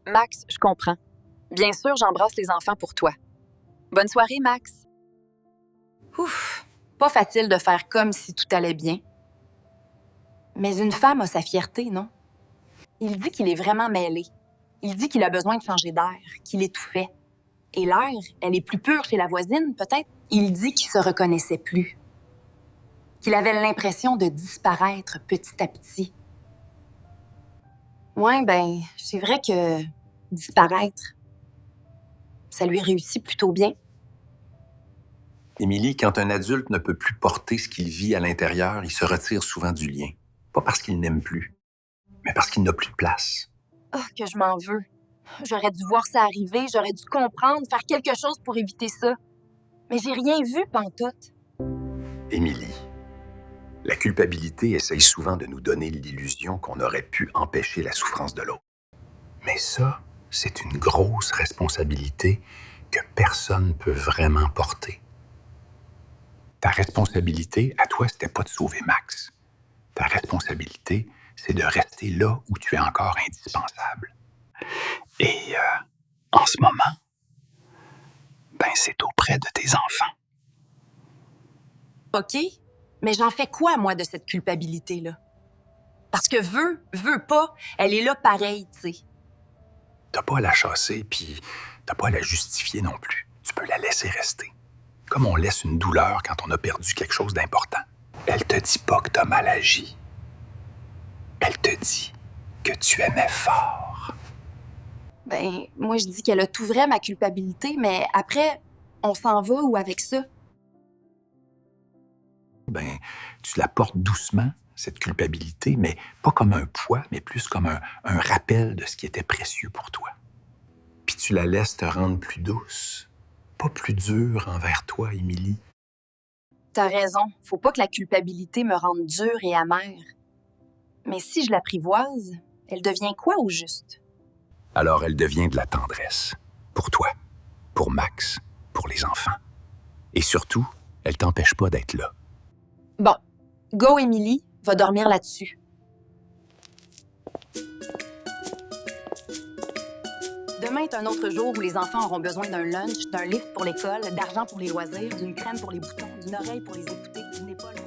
Max, je comprends. Bien sûr, j'embrasse les enfants pour toi. Bonne soirée, Max. Ouf, pas facile de faire comme si tout allait bien. Mais une femme a sa fierté, non? Il dit qu'il est vraiment mêlé. Il dit qu'il a besoin de changer d'air, qu'il étouffait. Et l'air, elle est plus pure chez la voisine, peut-être? Il dit qu'il se reconnaissait plus. Qu'il avait l'impression de disparaître petit à petit. Ouais, ben, c'est vrai que disparaître, ça lui réussit plutôt bien. Émilie, quand un adulte ne peut plus porter ce qu'il vit à l'intérieur, il se retire souvent du lien. Pas parce qu'il n'aime plus, mais parce qu'il n'a plus de place. Oh, que je m'en veux. J'aurais dû voir ça arriver, j'aurais dû comprendre, faire quelque chose pour éviter ça. Mais j'ai rien vu pantoute. Émilie, la culpabilité essaye souvent de nous donner l'illusion qu'on aurait pu empêcher la souffrance de l'autre. Mais ça, c'est une grosse responsabilité que personne ne peut vraiment porter. Ta responsabilité, à toi, c'était pas de sauver Max. Ta responsabilité, c'est de rester là où tu es encore indispensable. Et en ce moment, ben c'est auprès de tes enfants. OK, mais j'en fais quoi, moi, de cette culpabilité-là? Parce que veut pas, elle est là pareil, tu sais. T'as pas à la chasser, puis t'as pas à la justifier non plus. Tu peux la laisser rester. Comme on laisse une douleur quand on a perdu quelque chose d'important. Elle te dit pas que t'as mal agi. Elle te dit que tu aimais fort. Ben, moi, je dis qu'elle a tout vrai, ma culpabilité, mais après, on s'en va où avec ça? Ben, tu la portes doucement, cette culpabilité, mais pas comme un poids, mais plus comme un rappel de ce qui était précieux pour toi. Puis tu la laisses te rendre plus douce, pas plus dure envers toi, Émilie. T'as raison, faut pas que la culpabilité me rende dure et amère. Mais si je l'apprivoise, elle devient quoi au juste? Alors elle devient de la tendresse. Pour toi, pour Max, pour les enfants. Et surtout, elle t'empêche pas d'être là. Bon, go Émilie, va dormir là-dessus. Demain est un autre jour où les enfants auront besoin d'un lunch, d'un livre pour l'école, d'argent pour les loisirs, d'une crème pour les boutons, d'une oreille pour les écouter, d'une épaule...